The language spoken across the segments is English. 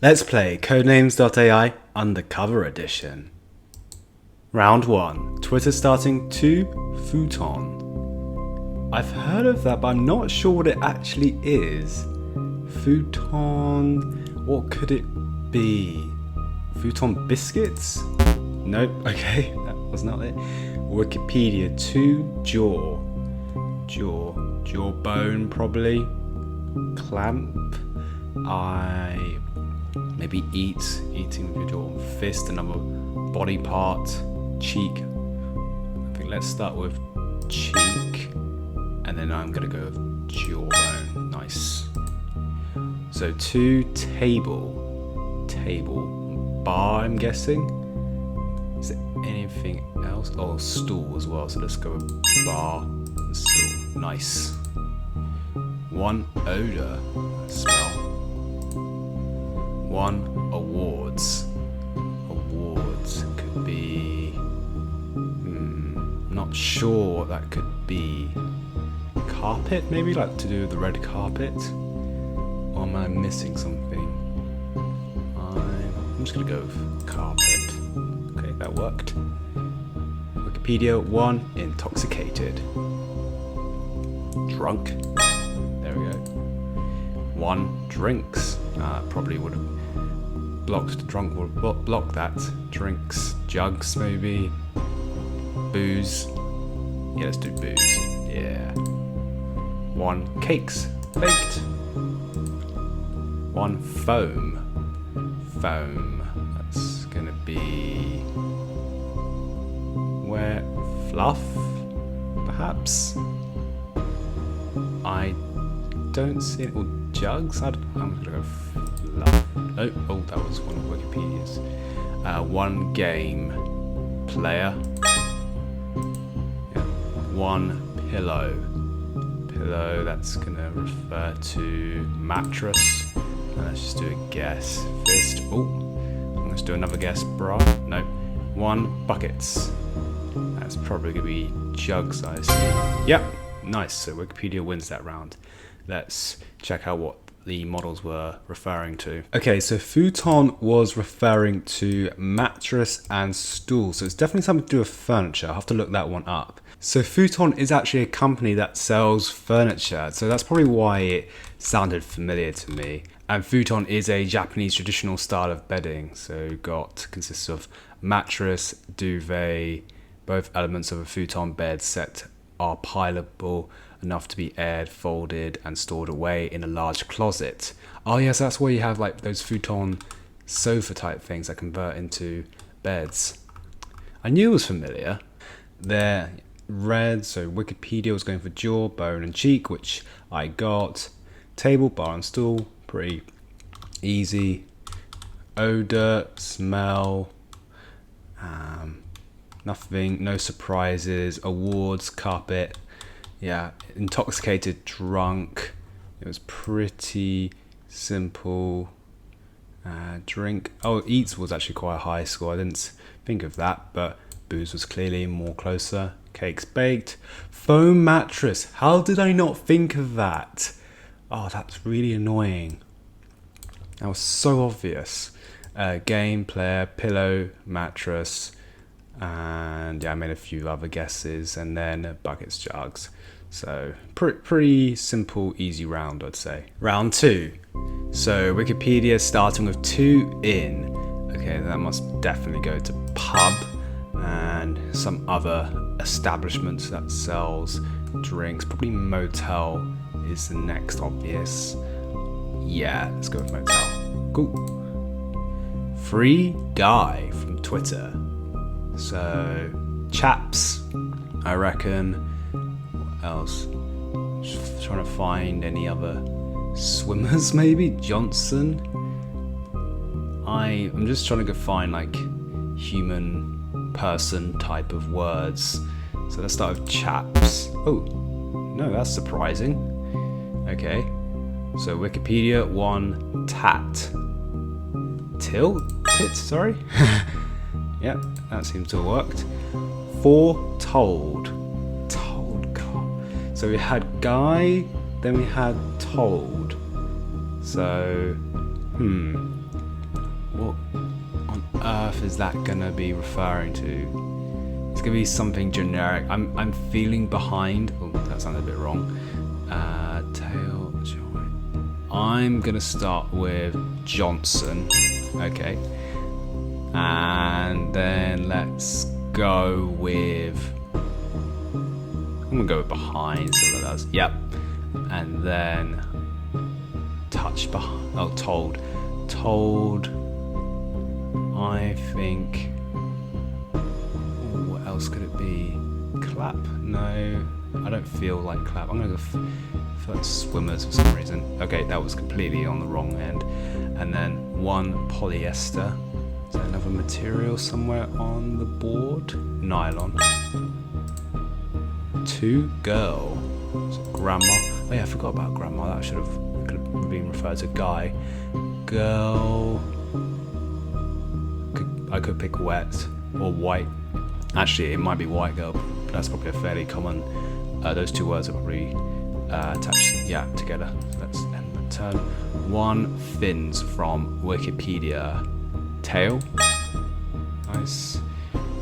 Let's play Codenames.ai Undercover Edition. Round 1. Twitter starting to futon. I've heard of that, but I'm not sure what it actually is. Futon, what could it be? Futon biscuits? Nope, okay, that was not it. Wikipedia, to jaw. Jawbone probably. Clamp. Maybe eating with your jaw. Fist, another body part. Cheek. I think let's start with cheek, and then I'm gonna go with jawbone. Nice. So to table. Bar, I'm guessing. Is there anything else? Oh, stool as well. So let's go with bar and stool. Nice. 1 odor. Smell. 1 awards. Awards could be. Not sure what that could be. Carpet, maybe, like to do with the red carpet. Or am I missing something? I'm just gonna go with carpet. Okay, that worked. Wikipedia 1 intoxicated. Drunk. There we go. 1 drinks. Probably would have blocked. Drunk would block that. Drinks, jugs maybe. Booze. Yeah, let's do booze. Yeah. 1 cakes. Baked. 1 foam. That's gonna be where fluff, perhaps. I don't see it. Or jugs. I'm gonna go fluff. Oh, that was one of Wikipedia's. 1 game player. Yeah. 1 pillow. That's gonna refer to mattress. Let's just do a guess. Fist. Oh, let's do another guess. Bra. No. 1 buckets. That's probably gonna be jugs, I assume. Yep. Nice. So Wikipedia wins that round. Let's check out what the models were referring to. Okay, so futon was referring to mattress and stool. So it's definitely something to do with furniture. I'll have to look that one up. So Futon is actually a company that sells furniture. So that's probably why it sounded familiar to me. And futon is a Japanese traditional style of bedding. So consists of mattress, duvet. Both elements of a futon bed set are pileable enough to be aired, folded, and stored away in a large closet. Oh yes, that's where you have like those futon sofa type things that convert into beds. I knew it was familiar. They're red, so Wikipedia was going for jaw, bone, and cheek, which I got. Table, bar, and stool, pretty easy. Odor, smell, nothing, no surprises. Awards, carpet. Yeah, intoxicated, drunk. It was pretty simple. Drink. Oh, eats was actually quite a high score. I didn't think of that, but booze was clearly more closer. Cakes baked. Foam mattress. How did I not think of that? Oh, that's really annoying. That was so obvious. Game, player, pillow, mattress, and yeah, I made a few other guesses, and then buckets, jugs. So pretty simple, easy round, I'd say. Round 2. So Wikipedia starting with 2 in. Okay, that must definitely go to pub and some other establishments that sells drinks. Probably motel is the next obvious. Yeah, let's go with motel. Cool. Free guy from Twitter. So chaps, I reckon. Else, just trying to find any other swimmers, maybe Johnson. I'm just trying to find like human person type of words. So let's start with chaps. Oh no, that's surprising. Okay, so Wikipedia 1 tat. Tit, sorry. Yeah, that seems to have worked. 4 told. So we had guy, then we had told. So, earth is that gonna be referring to? It's gonna be something generic. I'm feeling behind. Oh, that sounded a bit wrong. Tail. I'm gonna start with Johnson. Okay. And then let's go with. I'm gonna go with behind. See what that does. Yep. And then touch behind. Oh, told. Told. I think. What else could it be? Clap? No, I don't feel like clap. I'm gonna go for swimmers for some reason. Okay, that was completely on the wrong end. And then one polyester. Is there another material somewhere on the board? Nylon. Two girl. So grandma. Oh yeah, I forgot about grandma. That could have been referred to guy. Girl. I could pick wet or white. Actually, it might be white girl, but that's probably a fairly common. Those two words are probably attached, together. So let's end the turn. One fins from Wikipedia. Tail. Nice.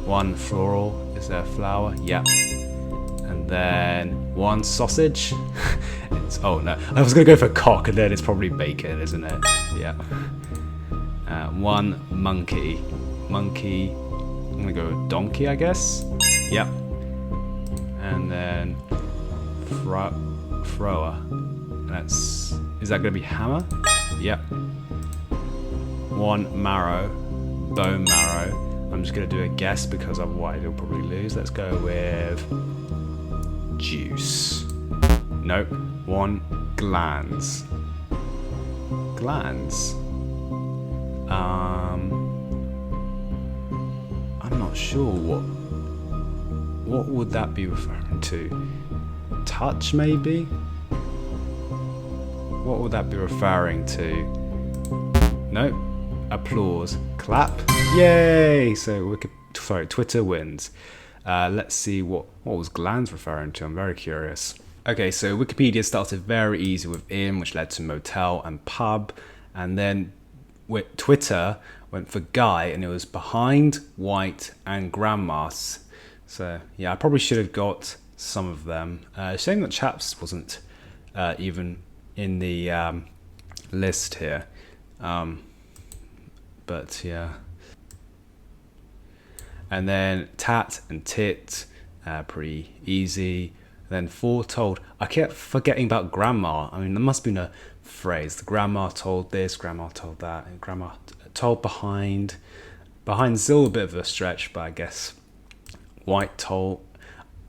One floral. Is there a flower? Yep. And then one sausage. Oh no, I was gonna go for cock, and then it's probably bacon, isn't it? Yeah. One monkey. Monkey. I'm gonna go with donkey, I guess. Yep. And then thrower. Is that gonna be hammer? Yep. One marrow. Bone marrow. I'm just gonna do a guess because otherwise you'll probably lose. Let's go with juice. Nope. One glands. Glands. I'm not sure what would that be referring to? Touch, maybe? What would that be referring to? No. Applause. Clap. Yay! So Twitter wins. Let's see what was glands referring to. I'm very curious. Okay, so Wikipedia started very easy with in, which led to motel and pub, and then Twitter went for guy, and it was behind, white, and grandmas. So yeah, I probably should have got some of them. Shame that chaps wasn't even in the list here. But yeah. And then tat and tit, pretty easy. Then foretold. I kept forgetting about grandma. I mean, there must be a phrase. The grandma told this, grandma told that, and grandma told behind. Behind's still a bit of a stretch, but I guess white told.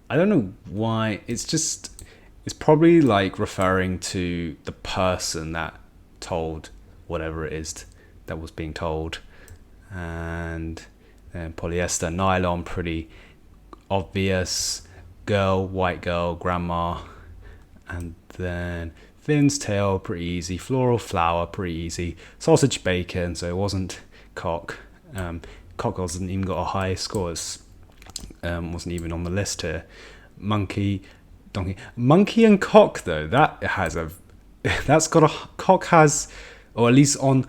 I don't know why. It's probably like referring to the person that told whatever it is that was being told. And then polyester, nylon, pretty obvious. Girl, white girl, grandma. And then fins, tail, pretty easy. Floral, flower, pretty easy. Sausage, bacon, so it wasn't cock. Cock hasn't even got a high score. Wasn't even on the list here. Monkey, donkey. Monkey and cock, though, cock has, or at least on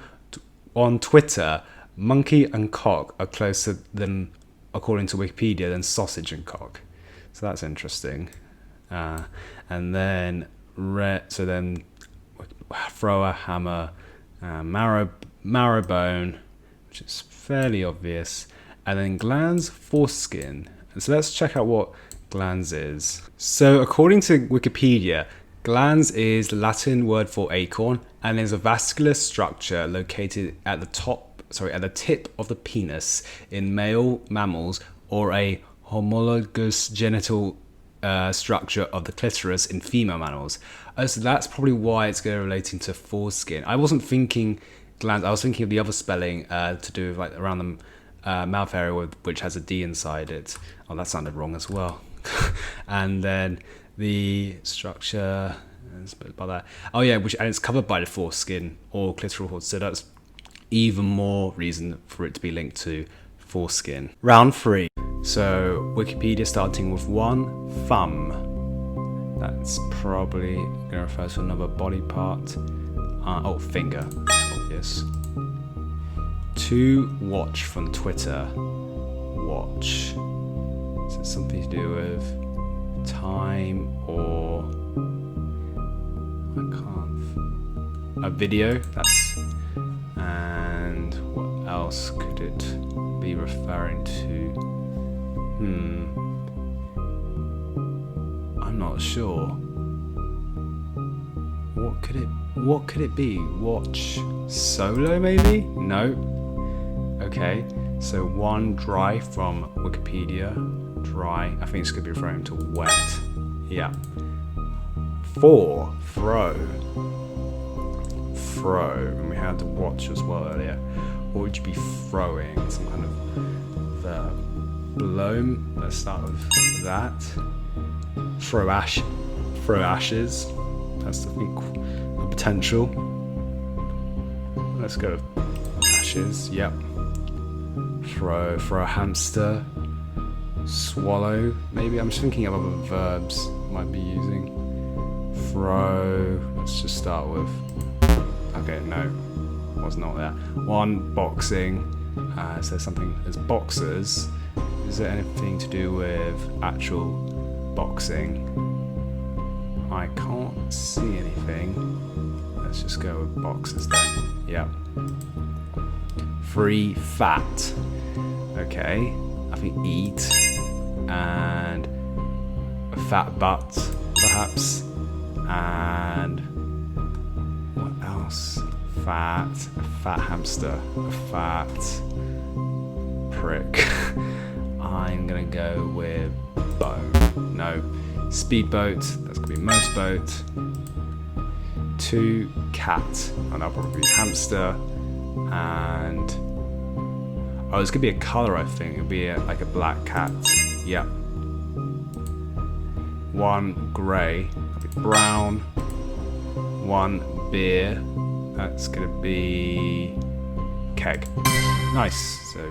Twitter, monkey and cock are closer than, according to Wikipedia, than sausage and cock. So that's interesting. And then thrower, hammer, marrow bone, which is fairly obvious. And then glands, foreskin. And so let's check out what glands is. So according to Wikipedia, glands is the Latin word for acorn, and is a vascular structure located at the tip of the penis in male mammals, or a homologous genital structure of the clitoris in female mammals. So that's probably why it's going to relating to foreskin. I wasn't thinking glands. I was thinking of the other spelling to do with like around the mouth area, which has a D inside it. Oh, that sounded wrong as well. And then the structure about that. Oh yeah, and it's covered by the foreskin or clitoral hood. So that's even more reason for it to be linked to foreskin. Round 3. So Wikipedia starting with 1, thumb. That's probably going to refer to another body part. Finger. That's obvious. To watch from Twitter. Watch. Is it something to do with time or I can't. A video. That's. And what else could it be referring to? I'm not sure. What could it be? Watch solo maybe? No. Okay. So 1 dry from Wikipedia. Dry. I think it's gonna be referring to wet. Yeah. 4 throw. Throw. And we had to watch as well earlier. What would you be throwing? Some kind of verb. Blown. Let's start with that. Throw ashes. That's the potential. Let's go with ashes. Yep. Throw a hamster. Swallow. Maybe I'm just thinking of other verbs I might be using. Throw. Let's just start with. Okay, no, was not there. 1 boxing. Is there something as boxers? Is there anything to do with actual boxing? I can't see anything. Let's just go with boxers then. Yep. 3 fat. Okay, I think eat and a fat butt perhaps, and what else? Fat, a fat hamster, a fat prick. I'm gonna go with bone. No. Speedboat, that's gonna be motorboat. 2 cat, and that'll probably be hamster. And it's gonna be a color, I think. It'll be like a black cat. Yeah. 1 grey, that'll be brown. 1 beer, that's gonna be keg. Nice. So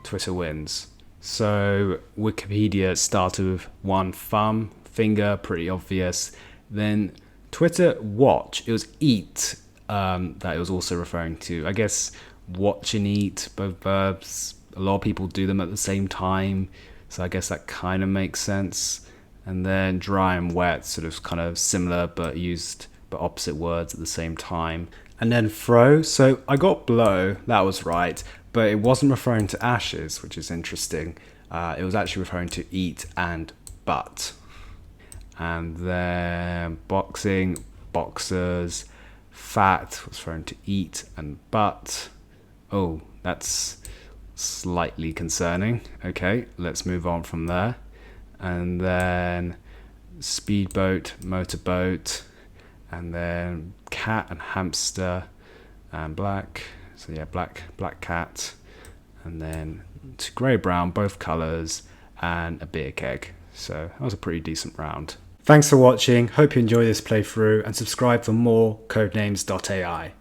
Twitter wins. So Wikipedia started with 1 thumb, finger, pretty obvious. Then Twitter watch, it was eat that it was also referring to. I guess watch and eat, both verbs. A lot of people do them at the same time, so I guess that kind of makes sense. And then dry and wet, sort of kind of similar but opposite words at the same time. And then throw, so I got blow, that was right, but it wasn't referring to ashes, which is interesting. It was actually referring to eat and butt. And then boxing, boxers, fat was referring to eat and butt. Oh, that's slightly concerning. Okay, let's move on from there. And then speedboat, motorboat, and then cat and hamster and black. So yeah, black cat, and then grey brown, both colours, and a beer keg. So that was a pretty decent round. Thanks for watching. Hope you enjoy this playthrough, and subscribe for more codenames.ai.